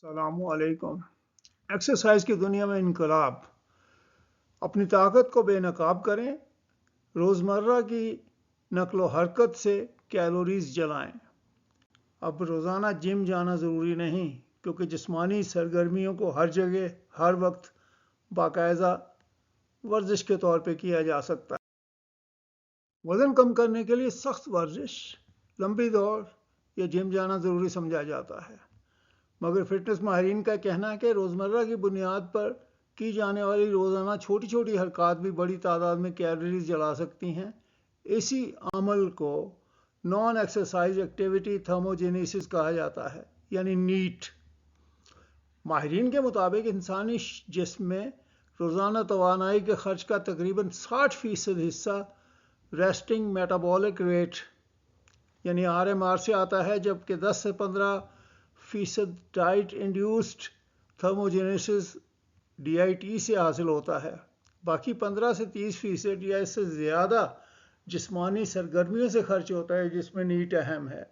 السلام علیکم۔ ایکسرسائز کی دنیا میں انقلاب۔ اپنی طاقت کو بے نقاب کریں، روزمرہ کی نقل و حرکت سے کیلوریز جلائیں۔ اب روزانہ جم جانا ضروری نہیں، کیونکہ جسمانی سرگرمیوں کو ہر جگہ ہر وقت باقاعدہ ورزش کے طور پہ کیا جا سکتا ہے۔ وزن کم کرنے کے لیے سخت ورزش، لمبی دوڑ یا جم جانا ضروری سمجھا جاتا ہے، مگر فٹنس ماہرین کا کہنا ہے کہ روزمرہ کی بنیاد پر کی جانے والی روزانہ چھوٹی چھوٹی حرکات بھی بڑی تعداد میں کیلوریز جلا سکتی ہیں۔ اسی عمل کو نان ایکسرسائز ایکٹیویٹی تھرموجینیسس کہا جاتا ہے، یعنی نیٹ۔ ماہرین کے مطابق انسانی جسم میں روزانہ توانائی کے خرچ کا تقریباً 60% حصہ ریسٹنگ میٹابولک ریٹ یعنی RMR سے آتا ہے، جبکہ 10 سے 15% ڈائٹ انڈیوسڈ تھرموجینیسس DIT سے حاصل ہوتا ہے۔ باقی 15 سے 30% یا اس سے زیادہ جسمانی سرگرمیوں سے خرچ ہوتا ہے، جس میں نیٹ اہم ہے۔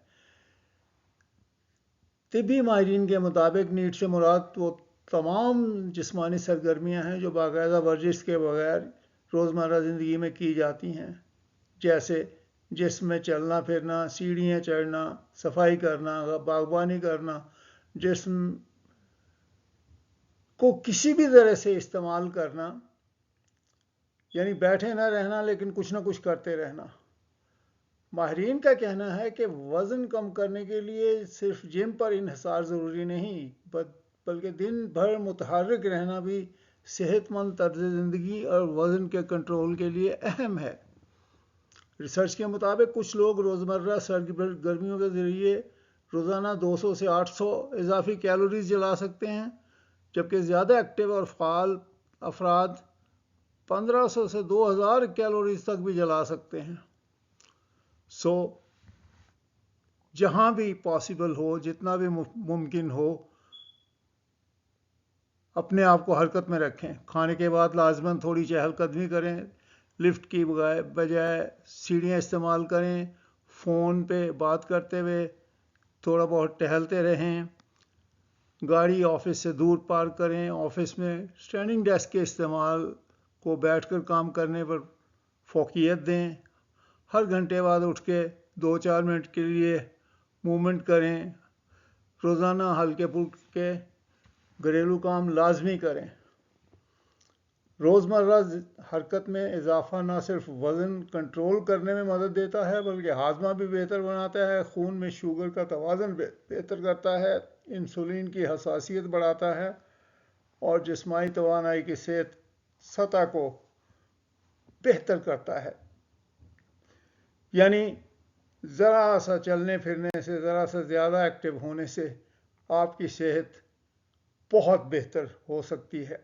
طبی ماہرین کے مطابق نیٹ سے مراد وہ تمام جسمانی سرگرمیاں ہیں جو باقاعدہ ورزش کے بغیر روزمرہ زندگی میں کی جاتی ہیں، جیسے جسم میں چلنا پھرنا، سیڑھیاں چڑھنا، صفائی کرنا، باغبانی کرنا، جسم کو کسی بھی طرح سے استعمال کرنا، یعنی بیٹھے نہ رہنا لیکن کچھ نہ کچھ کرتے رہنا۔ ماہرین کا کہنا ہے کہ وزن کم کرنے کے لیے صرف جم پر انحصار ضروری نہیں، بلکہ دن بھر متحرک رہنا بھی صحت مند طرز زندگی اور وزن کے کنٹرول کے لیے اہم ہے۔ ریسرچ کے مطابق کچھ لوگ روزمرہ سرگرمیوں کے ذریعے روزانہ 200 سے 800 اضافی کیلوریز جلا سکتے ہیں، جبکہ زیادہ ایکٹیو اور فعال افراد 1500 سے 2000 کیلوریز تک بھی جلا سکتے ہیں۔ جہاں بھی پاسبل ہو، جتنا بھی ممکن ہو، اپنے آپ کو حرکت میں رکھیں۔ کھانے کے بعد لازماً تھوڑی چہل قدمی کریں، لفٹ کی بجائے سیڑھیاں استعمال کریں، فون پہ بات کرتے ہوئے تھوڑا بہت ٹہلتے رہیں، گاڑی آفس سے دور پارک کریں، آفس میں اسٹینڈنگ ڈیسک کے استعمال کو بیٹھ کر کام کرنے پر فوقیت دیں، ہر گھنٹے بعد اٹھ کے 2-4 منٹ کے لیے موومنٹ کریں، روزانہ ہلکے پھلکے گھریلو کام لازمی کریں۔ روزمرہ حرکت میں اضافہ نہ صرف وزن کنٹرول کرنے میں مدد دیتا ہے، بلکہ ہاضمہ بھی بہتر بناتا ہے، خون میں شوگر کا توازن بہتر کرتا ہے، انسولین کی حساسیت بڑھاتا ہے اور جسمانی توانائی کی سطح کو بہتر کرتا ہے۔ یعنی ذرا سا چلنے پھرنے سے، ذرا سا زیادہ ایکٹیو ہونے سے آپ کی صحت بہت بہتر ہو سکتی ہے۔